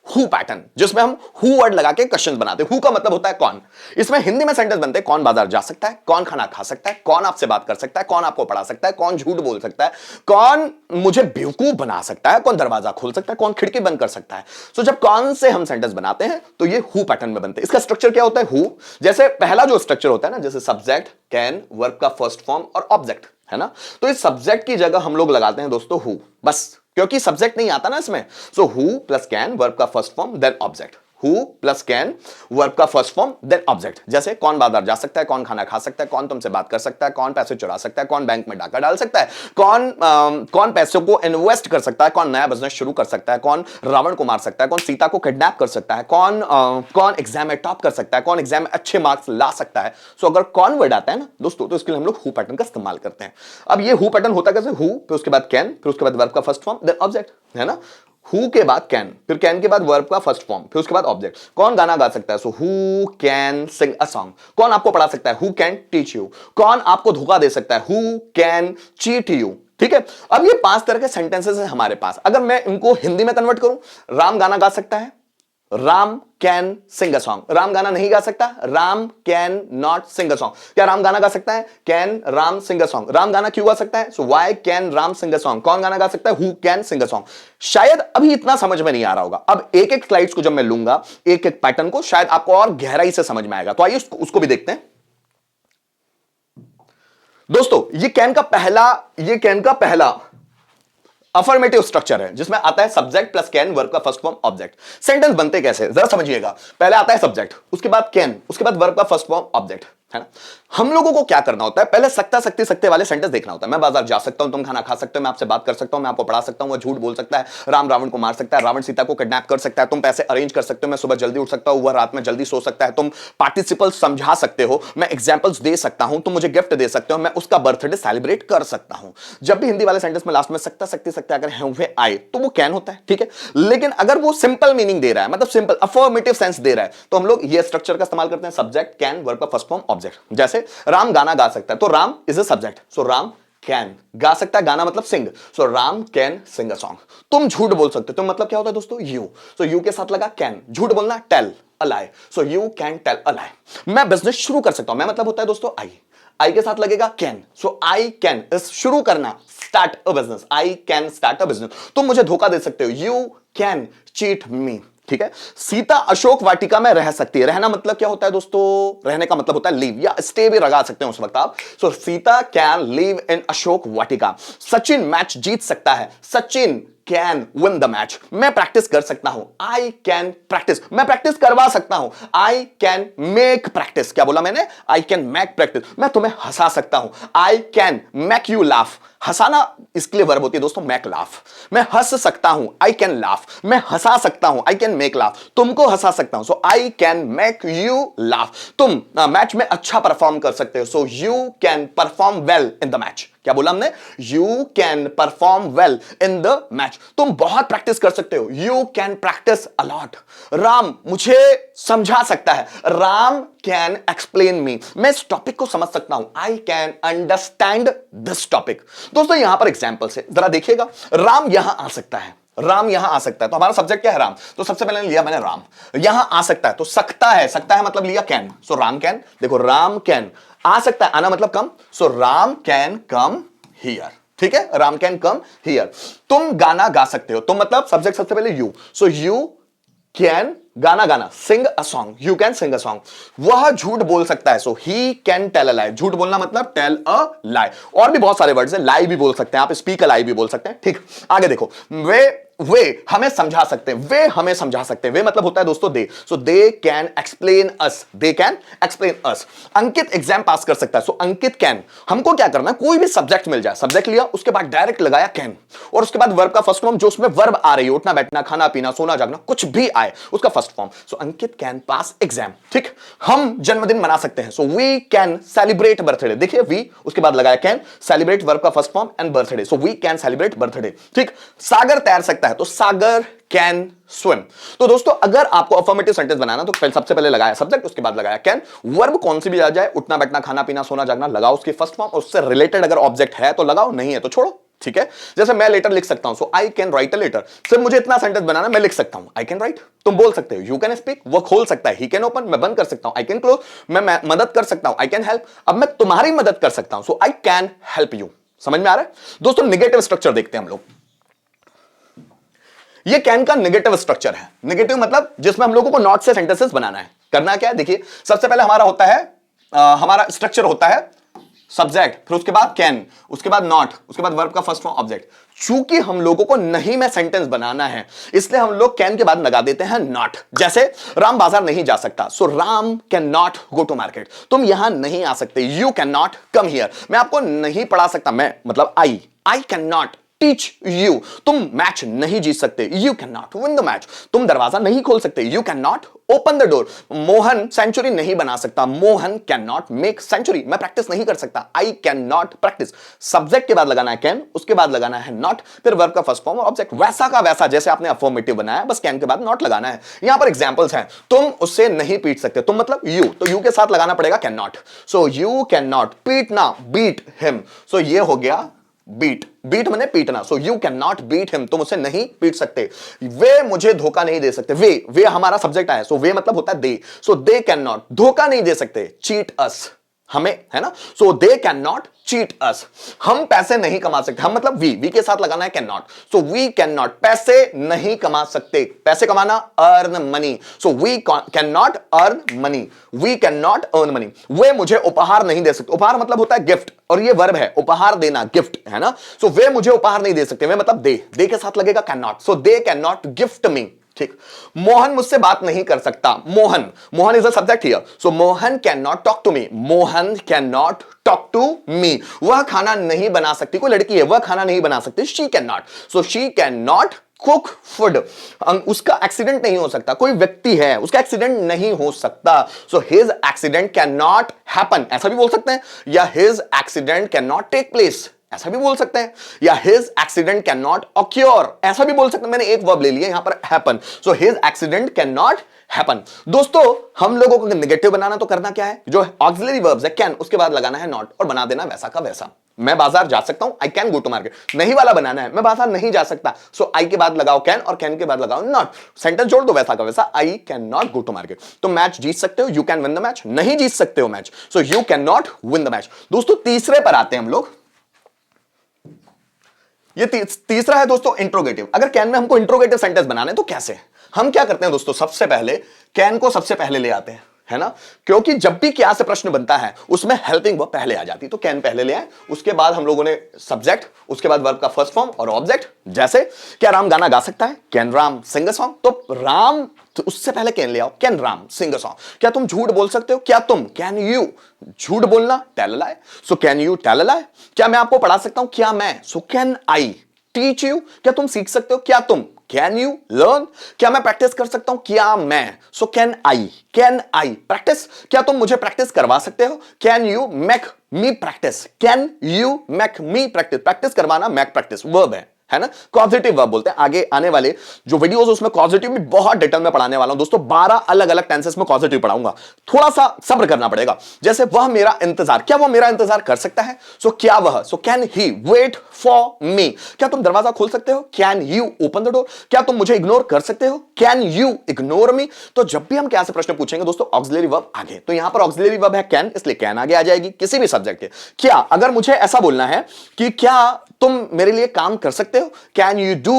हु पैटर्न, जिसमें हम हु वर्ड लगा के क्वेश्चन बनाते हैं। हु का मतलब होता है कौन। इसमें हिंदी में सेंटेंस बनते हैं, कौन बाजार जा सकता है, कौन खाना खा सकता है, कौन आपसे बात कर सकता है, कौन आपको पढ़ा सकता है, कौन झूठ बोल सकता है, कौन मुझे बेवकूफ बना सकता है, कौन दरवाजा खोल सकता है, कौन खिड़की बंद कर सकता है। सो जब कौन से हम सेंटेंस बनाते हैं तो ये हु पैटर्न में बनते हैं। इसका स्ट्रक्चर क्या होता है, हु जैसे पहला जो स्ट्रक्चर होता है ना, जैसे सब्जेक्ट, कैन, वर्ब का फर्स्ट फॉर्म और ऑब्जेक्ट, है ना। तो इस सब्जेक्ट की जगह हम लोग लगाते हैं दोस्तों हु, बस, क्योंकि सब्जेक्ट नहीं आता ना इसमें। So who plus can, verb का first form then object, who plus can, verb का फर्स्ट फॉर्म देन ऑब्जेक्ट। जैसे कौन बाजार जा सकता है, कौन खाना खा सकता है, कौन तुमसे बात कर सकता है, कौन पैसे चुरा सकता है, कौन बैंक में डाका डाल सकता है, कौन पैसों को इन्वेस्ट कर सकता है, कौन नया बिजनेस शुरू कर सकता है, कौन रावण को मार सकता है, कौन सीता को किडनैप कर सकता है, कौन एग्जाम में टॉप कर सकता है, कौन एग्जाम में अच्छे मार्क्स ला सकता है। सो अगर कौन वर्ड आता है ना दोस्तों, तो इसके लिए हम लोग हु पैटर्न का इस्तेमाल करते हैं। अब ये हु पैटर्न होता कैसे, हु फिर उसके बाद कैन, फिर उसके बाद वर्ब का फर्स्ट फॉर्म देन ऑब्जेक्ट, है ना। हु के बाद कैन, फिर कैन के बाद वर्ब का फर्स्ट फॉर्म, फिर उसके बाद ऑब्जेक्ट। कौन गाना गा सकता है, so who can sing a song. कौन आपको पढ़ा सकता है, हु कैन टीच यू। कौन आपको धोखा दे सकता है, हु कैन चीट यू। ठीक है, अब ये 5 तरह के सेंटेंसेस हैं हमारे पास। अगर मैं इनको हिंदी में कन्वर्ट करूं, राम गाना गा सकता है, Ram can sing a song. Ram गाना नहीं गा सकता, Ram can not sing a song. क्या राम गाना गा सकता है, can Ram sing a song. Ram गाना क्यों गा सकता है, so why can Ram sing a song. कौन गाना गा सकता है, who can sing a song. शायद अभी इतना समझ में नहीं आ रहा होगा। अब एक एक स्लाइड्स को जब मैं लूंगा, एक एक पैटर्न को, शायद आपको और गहराई से समझ में आएगा। तो आइए उसको भी देखते हैं दोस्तों। ये कैन का पहला अफर्मेटिव स्ट्रक्चर है, जिसमें आता है सब्जेक्ट प्लस कैन, वर्ब का फर्स्ट फॉर्म ऑब्जेक्ट। सेंटेंस बनते कैसे जरा समझिएगा। पहले आता है सब्जेक्ट, उसके बाद कैन, उसके बाद वर्ब का फर्स्ट फॉर्म ऑब्जेक्ट, है ना। हम लोगों को क्या करना होता है, पहले सकता सकती सकते वाले सेंटेंस देखना होता है। मैं बाजार जा सकता हूं, तुम खाना खा सकते हो, मैं आपसे बात कर सकता हूं, मैं आपको पढ़ा सकता हूं, वो झूठ बोल सकता है, राम रावण को मार सकता है, रावण सीता को किडनैप कर सकता है, तुम पैसे अरेंज कर सकते हो, मैं सुबह जल्दी उठ सकता हूं, वह रात में जल्दी सो सकता है, तुम पार्टिसिपल समझा सकते हो, मैं एग्जाम्पल्स दे सकता हूं, तुम मुझे गिफ्ट दे सकते हो, मैं उसका बर्थडे सेलिब्रेट कर सकता हूं। जब भी हिंदी वाले सेंटेंस में लास्ट में सकता सकती सकते अगर हुए आए तो वो कैन होता है, ठीक है। लेकिन अगर वो सिंपल मीनिंग दे रहा है, मतलब सिंपल अफर्मेटिव सेंस दे रहा है, तो हम लोग ये स्ट्रक्चर का इस्तेमाल करते हैं, सब्जेक्ट कैन, वर्ब का फर्स्ट फॉर्म ऑब्जेक्ट। जैसे राम गाना गा सकता है, तो Ram is a subject, so Ram can. गा सकता है, गाना मतलब sing, so Ram can sing a song. तुम झूठ बोल सकते हो, तो मतलब क्या होता है दोस्तों, यू, सो यू के साथ लगा कैन। झूठ बोलना, tell a lie, so you can tell a lie. मैं बिजनेस शुरू कर सकता हूं, मैं मतलब होता है दोस्तों आई के साथ लगेगा कैन, सो आई कैन शुरू करना, start a business, I can start a business. तुम मुझे धोखा दे सकते हो, यू कैन चीट मी, ठीक है। सीता अशोक वाटिका में रह सकती है। रहना मतलब क्या होता है दोस्तों, रहने का मतलब होता है लिव, या स्टे भी लगा सकते हैं उस वक्त आप। So Sita can live in Ashok Vatika. Sachin match जीत सकता है, Sachin can win the match. मैं प्रैक्टिस कर सकता हूं, आई कैन प्रैक्टिस, मैं प्रैक्टिस करवा सकता हूं, आई कैन मेक प्रैक्टिस। क्या बोला मैंने, आई कैन मेक प्रैक्टिस। मैं तुम्हें हंसा सकता हूं, I can make you laugh. हंसाना इसके लिए वर्ब होती है दोस्तों मेक लाफ। मैं हंस सकता हूं, आई कैन लाफ। मैं हंसा सकता हूं, आई कैन मेक लाफ। तुमको हंसा सकता हूं, so I can make you laugh. तुम मैच में अच्छा परफॉर्म कर सकते हो, so you can perform well in the match. क्या बोला हमने? You can perform well in the match. तुम बहुत प्रैक्टिस कर सकते हो। You can practice a lot. Ram मुझे समझा सकता है। Ram can explain me. मैं इस टॉपिक को समझ सकता हूं। I can understand this topic. दोस्तों यहां पर एग्जाम्पल से जरा देखिएगा। राम यहां आ सकता है। राम यहां आ सकता है, तो हमारा सब्जेक्ट क्या है? राम। तो सबसे पहले लिया मैंने राम। यहां आ सकता है, तो सकता है, सकता है मतलब लिया कैन। So Ram can. देखो राम कैन आ सकता है, आना मतलब कम। सो राम कैन कम हियर। ठीक है, राम कैन कम हियर। तुम गाना गा सकते हो। तुम मतलब सब्जेक्ट सबसे पहले यू। सो यू कैन गाना गाना, sing a song. You can sing a song. वह झूठ बोल सकता है। So he can tell a lie. झूठ बोलना मतलब टेल अ लाई। और भी बहुत सारे वर्ड्स हैं। लाई भी बोल सकते हैं आप, स्पीक अ लाई भी बोल सकते हैं। ठीक, आगे देखो। वे हमें समझा सकते हैं। वे हमें समझा सकते हैं। वे मतलब होता है दोस्तों they. So they can explain us. They can explain us. Ankit exam pass कर सकता है। So Ankit can. हमको क्या करना है? कोई भी सब्जेक्ट मिल जाए, सब्जेक्ट लिया, उसके बाद डायरेक्ट लगाया कैन, और उसके बाद वर्ब का फर्स्ट फॉर्म जो उसमें वर्ब आ रही है, उठना बैठना खाना पीना सोना जागना कुछ भी आए, उसका first form. So Ankit can pass exam. ठीक, हम जन्मदिन मना सकते हैं। So we can celebrate birthday. देखिए वी, उसके बाद लगाया कैन, सेलिब्रेट वर्ब का first form and birthday. So we can celebrate birthday. ठीक, सागर तैर सकता है, तो सागर कैन स्विम। तो दोस्तों अगर आपको अफर्मेटिव सेंटेंस बनाना तो सबसे पहले लगाया सब्जेक्ट, उसके बाद लगाया कैन। वर्ब कौन सी भी आ जाए, उठना बैठना खाना पीना सोना जागना, लगाओ उसकी फर्स्ट फॉर्म, उससे रिलेटेड अगर ऑब्जेक्ट है तो लगाओ, नहीं है तो छोड़ो। ठीक है, जैसे मैं लेटर लिख सकता हूं। So I can write a letter. सिर्फ मुझे इतना सेंटेंस बनाना, मैं लिख सकता हूं आई कैन राइट। तुम बोल सकते हो यू कैन स्पीक। वो खोल सकता है, ही कैन ओपन। मैं बंद कर सकता हूं, आई कैन क्लोज। मैं मदद कर सकता हूं, आई कैन हेल्प। अब मैं तुम्हारी मदद कर सकता हूं, so I can help you. समझ में आ रहा है दोस्तों? निगेटिव स्ट्रक्चर देखते हैं हम लोग। ये कैन का नेगेटिव स्ट्रक्चर है। नेगेटिव मतलब जिसमें हम लोगों को नॉट से सेंटेंसेस बनाना है। करना क्या है? देखिए सबसे पहले हमारा होता है हमारा स्ट्रक्चर होता है सब्जेक्ट, फिर उसके बाद कैन, उसके बाद नॉट, उसके बाद वर्ब का फर्स्ट फॉर्म ऑब्जेक्ट। चूंकि हम लोगों को नहीं में सेंटेंस बनाना है, इसलिए हम लोग कैन के बाद लगा देते हैं नॉट। जैसे राम बाजार नहीं जा सकता। So Ram can not go to market. तुम यहां नहीं आ सकते। You can not come here. मैं आपको नहीं पढ़ा सकता। मैं मतलब I can not teach you. तुम मैच नहीं जीत सकते। You can not win the match. तुम दरवाजा नहीं खोल सकते। You can not open the door. Mohan century नहीं बना सकता। Mohan can not make century. मैं प्रैक्टिस नहीं कर सकता। आई कैन नॉट प्रैक्टिस। सब्जेक्ट के बाद लगाना है कैन, उसके बाद लगाना है नॉट, फिर वर्ब का फर्स्ट फॉर्म और ऑब्जेक्ट। वैसा का वैसा जैसे आपने अफर्मेटिव बनाया, बस कैन के बाद नॉट लगाना है। यहां पर एग्जांपल्स हैं। तुम उससे नहीं पीट सकते। तुम मतलब यू, तो यू के साथ लगाना पड़ेगा can not. So you can not पीट ना, बीट हिम। सो ये हो गया बीट। बीट मैंने पीटना। So you can not beat him. तुम उसे नहीं पीट सकते। वे मुझे धोखा नहीं दे सकते। वे हमारा सब्जेक्ट आया। सो वे मतलब होता है दे। सो दे कैन नॉट धोखा नहीं दे सकते। चीट अस, हमें, है ना। सो दे कैन नॉट चीट अस। हम पैसे नहीं कमा सकते। हम मतलब वी के साथ लगाना है can not. So we can not पैसे नहीं कमा सकते। पैसे कमाना earn money. So we can not earn money. We can not earn money. वे मुझे उपहार नहीं दे सकते। उपहार मतलब होता है गिफ्ट, और ये वर्ब है उपहार देना, गिफ्ट, है ना। सो वे मुझे उपहार नहीं दे सकते। वे मतलब दे के साथ लगेगा can not. So they can not gift me. ठीक, मोहन मुझसे बात नहीं कर सकता। Mohan is a subject here. So Mohan can not talk to me. Mohan can not talk to me. वह खाना नहीं बना सकती। कोई लड़की है, वह खाना नहीं बना सकती। She can not. So she can not cook food. उसका एक्सीडेंट नहीं हो सकता। कोई व्यक्ति है, उसका एक्सीडेंट नहीं हो सकता। So his accident can not happen, ऐसा भी बोल सकते हैं। या his accident can not take place, ऐसा भी बोल सकते हैं। या his accident can not occur, ऐसा भी बोल सकते हैं। मैंने एक वर्ब ले लिया यहां पर happen. So his accident can not happen. दोस्तों हम लोगों को नेगेटिव बनाना तो करना क्या है? जो ऑक्सिलरी वर्ब्स है कैन, उसके बाद लगाना है नॉट और बना देना वैसा का वैसा। मैं बाजार जा सकता हूं, I can go to market. नहीं वाला बनाना है, मैं बाजार नहीं जा सकता। सो आई के बाद लगाओ कैन और कैन के बाद लगाओ नॉट। सेंटेंस जोड़ दो वैसा का वैसा। I can not go to market. तो मैच जीत सकते हो, you can win the match. नहीं जीत सकते हो match, so you can not win the match. दोस्तों तीसरे पर आते हैं हम लोग। ये तीसरा है दोस्तों इंट्रोगेटिव। अगर कैन में हमको इंट्रोगेटिव सेंटेंस बनाने तो कैसे? हम क्या करते हैं दोस्तों, सबसे पहले कैन को सबसे पहले ले आते हैं, है ना। क्योंकि जब भी क्या से प्रश्न बनता है उसमें हेल्पिंग वर्ब पहले आ जाती, तो कैन पहले ले आए। उसके बाद हम लोगों ने सब्जेक्ट, उसके बाद वर्ब का फर्स्ट फॉर्म और ऑब्जेक्ट। जैसे क्या राम गाना गा सकता है? Can Ram sing a song? तो राम, तो उससे पहले कैन ले आओ, can Ram sing a song. क्या तुम झूठ बोल सकते हो? क्या तुम, कैन यू, झूठ बोलना tell a lie. So can you tell a lie. क्या मैं आपको पढ़ा सकता हूं? क्या मैं, so can I teach you. क्या तुम सीख सकते हो? क्या तुम, कैन यू लर्न? क्या मैं प्रैक्टिस कर सकता हूं? क्या मैं? So can I practice? क्या तुम मुझे प्रैक्टिस करवा सकते हो? Can you make me practice? Can you make me practice? Practice करवाना मेक प्रैक्टिस वर्ब है ना, कॉजेटिव वर्ब बोलते हैं। आगे आने वाले जो वीडियोस उसमें कॉजेटिव भी बहुत डिटेल में पढ़ाने वाला हूं दोस्तों। 12 अलग अलग टेंसेस में कॉजेटिव पढ़ाऊंगा, थोड़ा सा सब्र करना पड़ेगा। जैसे वह मेरा इंतजार, क्या वह मेरा इंतजार कर सकता है? सो क्या वह, so can he wait for me? क्या तुम दरवाजा खोल सकते हो? Can you open the door? क्या तुम मुझे इग्नोर कर सकते हो? Can you ignore me? तो जब भी हम क्या से प्रश्न पूछेंगे दोस्तों, ऑक्सिलरी वर्ब आगे, तो यहां पर ऑक्सिलरी वर्ब है कैन, इसलिए कैन आगे आ जाएगी किसी भी सब्जेक्ट के। क्या, अगर मुझे ऐसा बोलना है कि क्या तुम मेरे लिए काम कर सकते हो? Can you do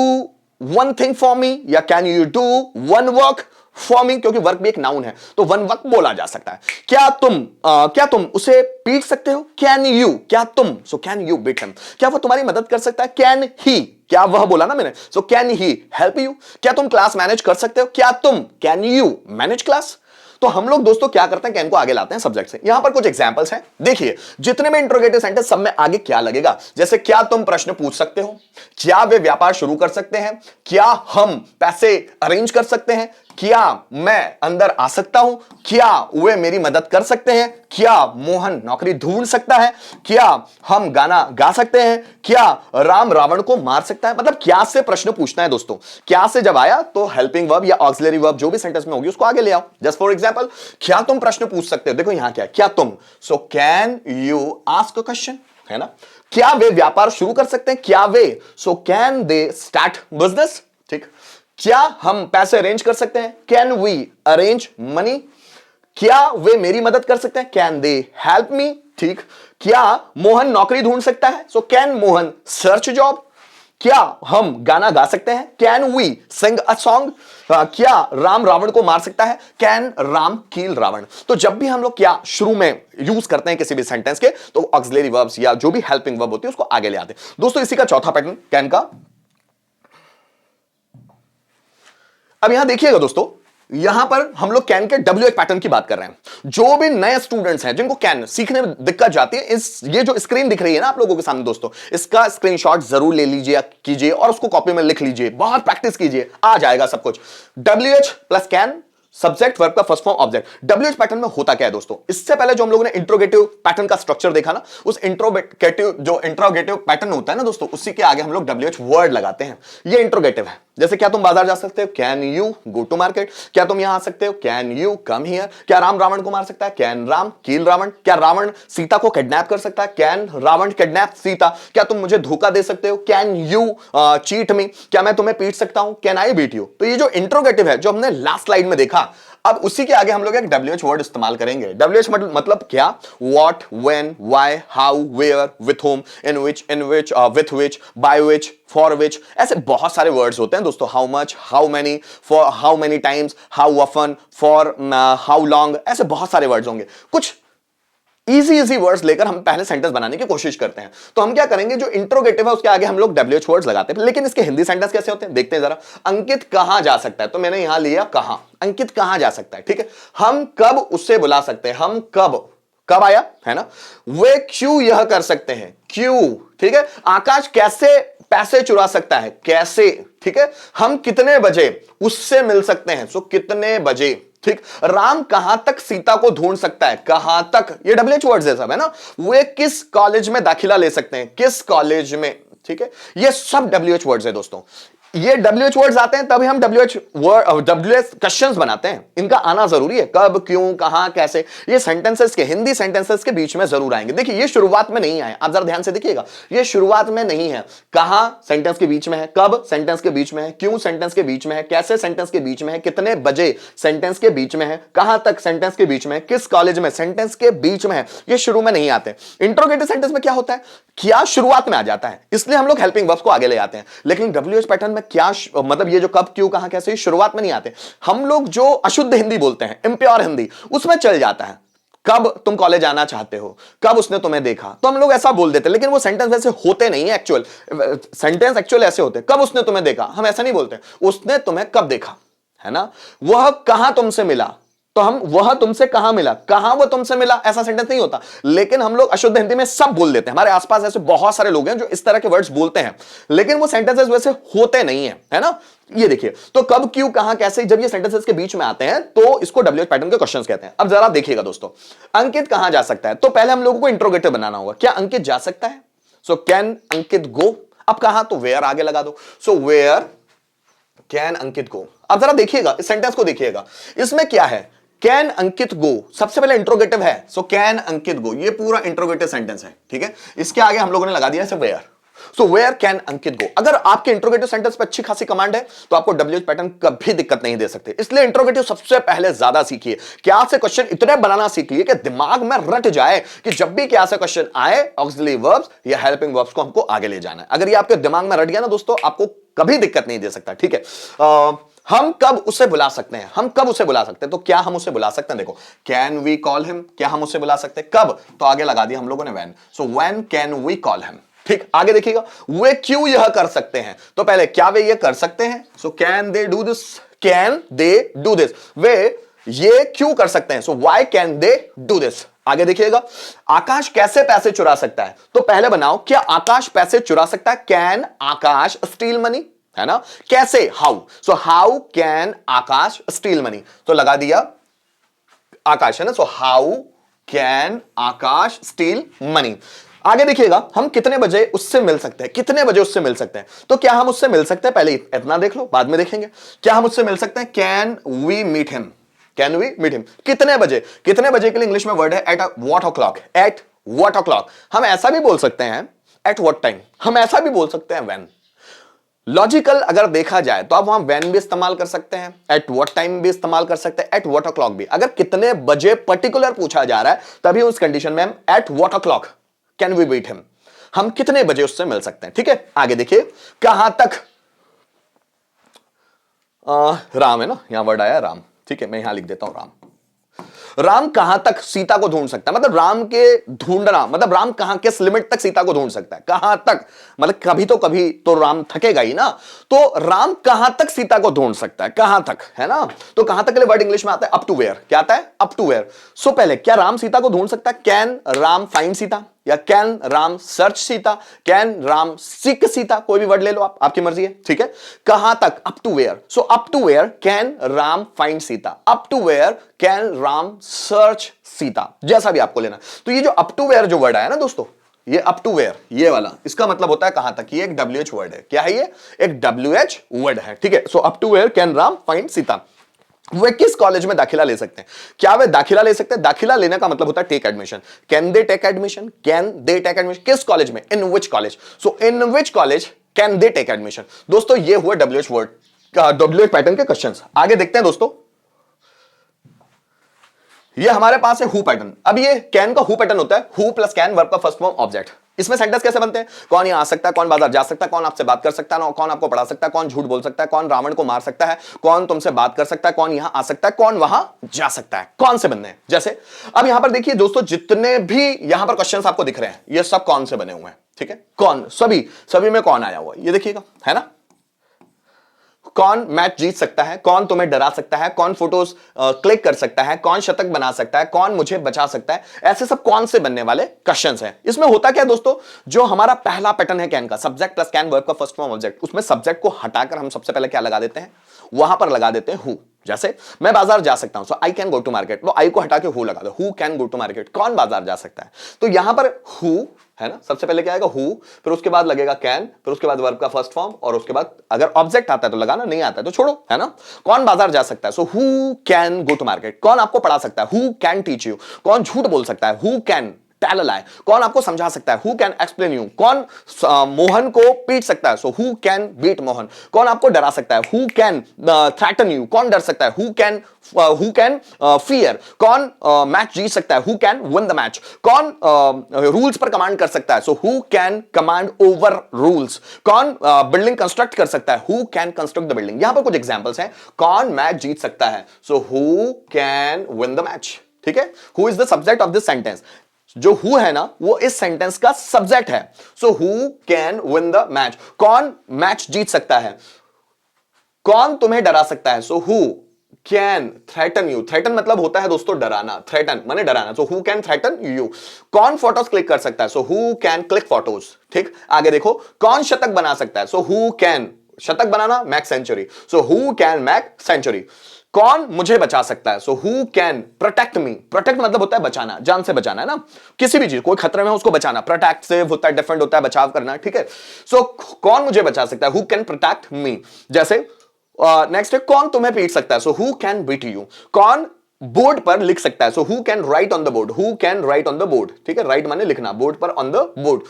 one thing for me, या can you do one work for me? क्योंकि वर्क भी एक नाउन है तो वन वर्क बोला जा सकता है। क्या तुम उसे पीट सकते हो? कैन यू, क्या तुम, so can you beat him? क्या वो तुम्हारी मदद कर सकता है? कैन ही, क्या वह बोला ना मैंने, सो कैन ही हेल्प यू? क्या तुम क्लास मैनेज कर सकते हो? क्या तुम, कैन यू मैनेज क्लास? तो हम लोग दोस्तों क्या करते हैं, कैन को आगे लाते हैं सब्जेक्ट से। यहां पर कुछ एग्जांपल्स हैं, देखिए जितने में इंट्रोगेटिव सेंटेंस सब में आगे क्या लगेगा। जैसे क्या तुम प्रश्न पूछ सकते हो? क्या वे व्यापार शुरू कर सकते हैं? क्या हम पैसे अरेंज कर सकते हैं? क्या मैं अंदर आ सकता हूं? क्या वे मेरी मदद कर सकते हैं? क्या मोहन नौकरी ढूंढ सकता है? क्या हम गाना गा सकते हैं? क्या राम रावण को मार सकता है? मतलब क्या से प्रश्न पूछना है दोस्तों। क्या से जब आया तो हेल्पिंग वर्ब या ऑक्सिलरी वर्ब जो भी सेंटेंस में होगी उसको आगे ले आओ। जस्ट फॉर एग्जांपल, क्या तुम प्रश्न पूछ सकते हो? देखो यहां क्या है, क्या तुम, so can you ask a question, है ना। क्या वे व्यापार शुरू कर सकते हैं? क्या वे, so can they start business, ठीक। क्या हम पैसे अरेंज कर सकते हैं? Can we arrange money? क्या वे मेरी मदद कर सकते हैं? कैन दे हेल्प मी, ठीक। क्या मोहन नौकरी ढूंढ सकता है? So can Mohan search job? क्या हम गाना गा सकते हैं? Can we sing a song? क्या राम रावण को मार सकता है? Can Ram kill Ravan? तो जब भी हम लोग क्या शुरू में यूज करते हैं किसी भी सेंटेंस के, तो ऑक्सिलरी वर्ब्स या जो भी हेल्पिंग वर्ब होती है उसको आगे ले आते हैं दोस्तों। इसी का चौथा पैटर्न कैन का। अब यहां देखिएगा दोस्तों, यहां पर हम लोग कैन के WH पैटर्न की बात कर रहे हैं। जो भी नए स्टूडेंट्स हैं जिनको कैन सीखने में दिक्कत जाती है, ये जो स्क्रीन दिख रही है ना आप लोगों के सामने दोस्तों, इसका स्क्रीनशॉट जरूर ले लीजिए कीजिए और उसको कॉपी में लिख लीजिए, बहुत प्रैक्टिस कीजिए, आ जाएगा सब कुछ। WH plus can, subject verb का first form object. WH pattern में होता क्या है दोस्तों, इससे पहले जो हम लोगों ने इंट्रोगेटिव पैटर्न का स्ट्रक्चर देखा ना, उस इंट्रोगेटिव पैटर्न होता है ना दोस्तों, उसी के आगे हम लोग WH वर्ड लगाते हैं। ये इंट्रोगेटिव है। जैसे क्या तुम बाजार जा सकते हो? Can you go to market? क्या तुम यहां आ सकते हो? Can you come here? क्या राम रावण को मार सकता है? Can Ram kill Ravan? क्या रावण सीता को किडनैप कर सकता है? Can Ravan kidnap Sita? क्या तुम मुझे धोखा दे सकते हो? Can you cheat me? क्या मैं तुम्हें पीट सकता हूं? Can I beat you? तो ये जो इंट्रोगेटिव है जो हमने लास्ट स्लाइड में देखा, अब उसी के आगे हम लोग एक WH वर्ड इस्तेमाल करेंगे। WH मतलब क्या? What, when, why, how, where, with whom, in which, with which, by which, for which, ऐसे बहुत सारे वर्ड्स होते हैं दोस्तों। How much, how many, for how many times, how often, for how long, ऐसे बहुत सारे वर्ड्स होंगे। कुछ इजी वर्ड्स लेकर हम पहले सेंटेंस बनाने की कोशिश करते हैं। तो हम क्या करेंगे, जो इंट्रोगेटिव है उसके आगे हम लोग WH वर्ड्स लगाते हैं। लेकिन इसके हिंदी सेंटेंस कैसे होते हैं देखते हैं जरा। अंकित कहां जा सकता है, तो मैंने यहां लिया कहां, अंकित कहां जा सकता है, ठीक है। हम कब उससे बुला सकते हैं, हम कब आया, है ना। वे क्यों यह कर सकते हैं, क्यों, ठीक है। आकाश कैसे पैसे चुरा सकता है, कैसे, ठीक है। हम कितने बजे उससे मिल सकते हैं, सो कितने बजे, ठीक। राम कहां तक सीता को ढूंढ सकता है, कहां तक, ये WH वर्ड्स है सब, है ना। वे किस कॉलेज में दाखिला ले सकते हैं, किस कॉलेज में, ठीक है। ये सब WH वर्ड्स है दोस्तों। ये WH वर्ड्स आते हैं तभी हम WH क्वेश्चंस बनाते हैं। इनका आना जरूरी है, कब, क्यों, कहां, कैसे। ये सेंटेंसेस के, हिंदी सेंटेंसेस के बीच में जरूर आएंगे। देखिए ये शुरुआत में नहीं आए, आप जरा ध्यान से देखिएगा, ये शुरुआत में नहीं है। कहां सेंटेंस के बीच में है, कब सेंटेंस के बीच में है, क्यों सेंटेंस के बीच में है, कैसे सेंटेंस के बीच में है, कितने बजे सेंटेंस के बीच में है, कहां तक सेंटेंस के बीच में है, किस कॉलेज में सेंटेंस के बीच में है। ये शुरू में नहीं आते। इंट्रोगेटिव सेंटेंस में क्या होता है, क्या शुरुआत में आ जाता है, इसलिए हम लोग हेल्पिंग वर्ब्स को आगे ले आते हैं। लेकिन WH पैटर्न में क्या मतलब ये जो कब, क्यों, कहां, कैसे, शुरुआत में नहीं आते। हम लोग जो अशुद्ध हिंदी बोलते हैं, इम्प्योर हिंदी, उसमें चल जाता है। कब तुम कॉलेज आना चाहते हो, कब उसने तुम्हें देखा, तो हम लोग ऐसा बोल देते हैं। लेकिन वो सेंटेंस वैसे होते नहीं है, एक्चुअल सेंटेंस एक्चुअल ऐसे होते हैं। कब उसने तुम्हें देखा, हम ऐसा नहीं बोलते, उसने तुम्हें कब देखा, है ना। वह कहां तुमसे मिला, तो हम वह तुमसे कहां मिला, कहां वो तुमसे मिला, ऐसा सेंटेंस नहीं होता। लेकिन हम लोग अशुद्ध हिंदी में सब बोल देते हैं। हमारे आसपास ऐसे बहुत सारे लोग हैं जो इस तरह के वर्ड्स बोलते हैं, लेकिन वो सेंटेंसेस वैसे होते नहीं है, है ना। ये देखिए, तो कब, क्यों, कहां, कैसे, जब ये सेंटेंसेस के बीच में आते हैं तो इसको डब्ल्यूएच पैटर्न के क्वेश्चंस कहते हैं। अब जरा देखिएगा दोस्तों, अंकित कहां जा सकता है, तो पहले हम लोगों को इंट्रोगेटिव बनाना होगा। क्या अंकित जा सकता है? सो कैन अंकित गो। अब कहां, तो वेयर आगे लगा दो। सो वेयर कैन अंकित गो। अब जरा देखिएगा इस सेंटेंस को, देखिएगा इसमें क्या है, कैन अंकित गो, सबसे पहले इंट्रोगेटिव है। सो कैन अंकित गो, ये पूरा इंट्रोगेटिव सेंटेंस है, ठीक है। इसके आगे हम लोगों ने लगा दिया है वेयर। सो वेयर कैन अंकित गो। अगर आपके इंट्रोगेटिव सेंटेंस पे अच्छी खासी कमांड है तो आपको डब्ल्यूएच पैटर्न कभी दिक्कत नहीं दे सकते। इसलिए इंट्रोगेटिव सबसे पहले ज्यादा सीखिए। क्या से क्वेश्चन इतने बनाना सीखिए कि दिमाग में रट जाए कि जब भी क्या से क्वेश्चन आए, ऑक्सिलरी वर्ब्स या हेल्पिंग वर्ब्स को हमको आगे ले जाना है। अगर ये आपके दिमाग में रट गया ना दोस्तों, आपको कभी दिक्कत नहीं दे सकता, ठीक है। हम कब उसे बुला सकते हैं, हम कब उसे बुला सकते हैं, तो क्या हम उसे बुला सकते हैं, देखो कैन वी कॉल हिम, क्या हम उसे बुला सकते हैं, कब, तो आगे लगा दिया हम लोगों ने when. So when can we call him, ठीक। आगे देखिएगा, वे क्यों यह कर सकते हैं, तो पहले क्या वे ये कर सकते हैं, so can they do this, can they do this, वे ये क्यों कर सकते हैं, so why can they do this. आगे देखिएगा, आकाश कैसे पैसे चुरा सकता है, तो पहले बनाओ, क्या आकाश पैसे चुरा सकता है, कैन आकाश स्टील मनी, है ना। कैसे, how, so how can Akash steel money, तो लगा दिया आकाश, है ना। सो how can Akash steel money. आगे देखिएगा, हम कितने बजे उससे मिल सकते हैं, कितने बजे उससे मिल सकते हैं, तो क्या हम उससे मिल सकते हैं, पहले इतना देख लो बाद में देखेंगे। क्या हम उससे मिल सकते हैं, can we meet him, can we meet him, कितने बजे, कितने बजे के लिए इंग्लिश में वर्ड है at what o'clock, at what o'clock. हम ऐसा भी बोल सकते हैं एट व्हाट टाइम, हम ऐसा भी बोल सकते हैं व्हेन। लॉजिकल अगर देखा जाए तो आप वहां व्हेन भी इस्तेमाल कर सकते हैं, एट व्हाट टाइम भी इस्तेमाल कर सकते हैं, एट व्हाट ओ क्लॉक भी। अगर कितने बजे पर्टिकुलर पूछा जा रहा है तभी उस कंडीशन में हम at what o'clock can we meet him, हम कितने बजे उससे मिल सकते हैं, ठीक है। आगे देखिए, कहां तक, राम है ना, यहां वर्ड आया राम, ठीक है, मैं यहां लिख देता हूं राम। राम कहां तक सीता को ढूंढ सकता है, मतलब राम के ढूंढना, मतलब राम कहां, किस लिमिट तक सीता को ढूंढ सकता है, कहां तक, मतलब कभी तो राम थकेगा ही ना, तो राम कहां तक सीता को ढूंढ सकता है, कहां तक, है ना। तो कहां तक के लिए वर्ड इंग्लिश में आता है अप टू वेयर, क्या आता है, अप टू वेयर। सो पहले क्या राम सीता को ढूंढ सकता है, कैन राम फाइंड सीता, या can Ram search Sita, can Ram seek Sita, कोई भी वर्ड ले लो आप, आपकी मर्जी है, ठीक है। कहां तक, up to where, so up to where can Ram find Sita, up to where can Ram search Sita, जैसा भी आपको लेना। तो ये जो अप टू वेयर जो वर्ड आया ना दोस्तों, ये अप टू वेयर, ये वाला, इसका मतलब होता है कहां तक, ये एक डब्ल्यूएच वर्ड है। क्या है ये, एक डब्ल्यूएच वर्ड है, ठीक है। So up to where can Ram find Sita. वे किस कॉलेज में दाखिला ले सकते हैं, क्या वे दाखिला ले सकते हैं, दाखिला लेने का मतलब होता है take admission, can they take admission, can they take admission, किस कॉलेज में, in which college, so in which college can they take admission. दोस्तों ये हुआ डब्ल्यूएच वर्ड का, डब्ल्यूएच पैटर्न के क्वेश्चंस। आगे देखते हैं दोस्तों, ये हमारे पास है हु पैटर्न। अब ये कैन का हु पैटर्न होता है, हु प्लस कैन वर्ब का फर्स्ट फॉर्म ऑब्जेक्ट। इसमें सेंटेंस कैसे बनते हैं, कौन यहां आ सकता है, कौन बाजार जा सकता है, कौन आपसे बात कर सकता है, कौन आपको पढ़ा सकता है, कौन झूठ बोल सकता है, कौन रावण को मार सकता है, कौन तुमसे बात कर सकता है, कौन यहां आ सकता है, कौन वहां जा सकता है, कौन से बनने हैं। जैसे अब यहां पर देखिए दोस्तों, जितने भी यहां पर क्वेश्चंस आपको दिख रहे हैं ये सब कौन से बने हुए हैं, ठीक है। कौन, सभी में कौन आया हुआ है, ये देखिएगा, है ना। कौन मैच जीत सकता है, कौन तुम्हें डरा सकता है, कौन फोटोज क्लिक कर सकता है, कौन शतक बना सकता है, कौन मुझे बचा सकता है, ऐसे सब कौन से बनने वाले क्वेश्चंस हैं। इसमें होता क्या दोस्तों, जो हमारा पहला पैटर्न है कैन का, सब्जेक्ट प्लस कैन वर्ब का फर्स्ट फॉर्म ऑब्जेक्ट, उसमें सब्जेक्ट को हटाकर हम सबसे पहले क्या लगा देते हैं, वहां पर लगा देते हैं हु। जैसे मैं बाजार जा सकता हूं, so I can go to market, तो आई को हटा के हु लगा दो, who can go to market, कौन बाजार जा सकता है। तो यहां पर हु है ना, सबसे पहले क्या आएगा हु, फिर उसके बाद लगेगा कैन, फिर उसके बाद वर्ब का फर्स्ट फॉर्म, और उसके बाद अगर ऑब्जेक्ट आता है तो लगाना, नहीं आता है तो छोड़ो, है ना। कौन बाजार जा सकता है, so who can go to market, कौन आपको पढ़ा सकता है, हु कैन टीच यू, कौन झूठ बोल सकता है, हु कैन टेल अ लाई, कौन आपको समझा सकता है, हु कैन एक्सप्लेन यू, कौन मोहन को पीट सकता है, so who can beat Mohan, कौन आपको डरा सकता है, हु कैन थ्रेटन यू, कौन डर सकता है, हु कैन फियर, कौन मैच जीत सकता है, who can win the match, कौन रूल्स पर कमांड कर सकता है, so who can command over rules, कौन बिल्डिंग कंस्ट्रक्ट कर सकता है, who can construct the building. यहां पर कुछ एग्जांपल्स हैं, कौन मैच जीत सकता है, so who can win the match, ठीक है। Who is the subject of this sentence, जो हु है ना वो इस सेंटेंस का सब्जेक्ट है, so who can win the match, कौन मैच जीत सकता है, कौन तुम्हें डरा सकता है, so who can threaten you, threaten मतलब होता है दोस्तों डराना, थ्रेटन माने डराना, so who can threaten you, कौन फोटोज क्लिक कर सकता है, so who can click photos, ठीक। आगे देखो, कौन शतक बना सकता है, सो हु कैन शतक बनाना, make century. So who can make century? कौन मुझे बचा सकता है? So who can protect me? Protect मतलब होता है बचाना, जान से बचाना है ना, किसी भी चीज, कोई खतरे में उसको बचाना। प्रोटेक्ट सेव होता है, डिफेंड होता है बचाव करना, ठीक है। सो कौन मुझे बचा सकता है? Who can protect me. जैसे नेक्स्ट है कौन तुम्हें पीट सकता है? So who can beat you? कौन बोर्ड पर लिख सकता है? So who can write on the board? Who can write on the board, ठीक है, राइट माने लिखना, बोर्ड पर, ऑन द बोर्ड।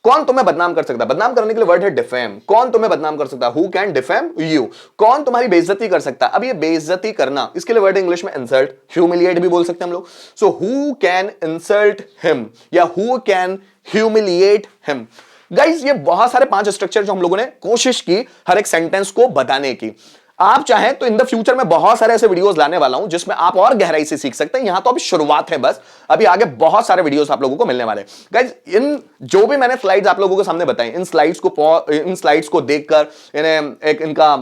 कौन तुम्हें बदनाम कर सकता है? बदनाम करने के लिए वर्ड है डिफेम। कौन तुम्हें बदनाम कर सकता है? Who can defame you? कौन तुम्हारी बेइज्जती कर सकता है? अब ये बेइज्जती करना, इसके लिए वर्ड इंग्लिश में इंसल्ट, ह्यूमिलिएट भी बोल सकते हैं हम लोग। So who can insult him या who can humiliate him? Guys ये बहुत सारे 5 स्ट्रक्चर जो हम लोगों ने कोशिश की हर एक सेंटेंस को बताने की। आप चाहें तो इन द फ्यूचर में बहुत सारे ऐसे वीडियोस लाने वाला हूं जिसमें आप और गहराई से सीख सकते हैं। यहां तो अभी शुरुआत है बस, अभी आगे बहुत सारे वीडियोस आप लोगों को मिलने वाले हैं। गाइस इन जो भी मैंने स्लाइड्स आप लोगों के सामने बताई, इन स्लाइड्स को देखकर इन्हें एक इनका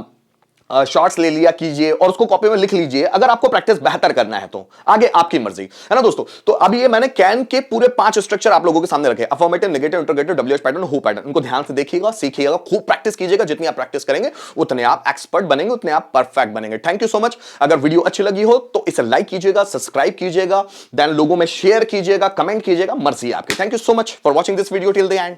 शॉर्ट्स ले लिया कीजिए और उसको कॉपी में लिख लीजिए। अगर आपको प्रैक्टिस बेहतर करना है तो आगे आपकी मर्जी है ना दोस्तों। तो अभी ये मैंने कैन के पूरे 5 स्ट्रक्चर आप लोगों के सामने रखे, affirmative, negative, interrogative, WH pattern, who pattern. इनको ध्यान से देखिएगा, सीखिएगा, खूब प्रैक्टिस कीजिएगा। जितनी आप प्रैक्टिस करेंगे उतने आप एक्सपर्ट बनेंगे, उतने आप परफेक्ट बनेंगे। Thank you so much. अगर वीडियो अच्छी लगी हो तो इसे लाइक कीजिएगा, सब्सक्राइब कीजिएगा, देन लोगों में शेयर कीजिएगा, कमेंट कीजिएगा, मर्जी आपकी। Thank you so much for watching this video till the end.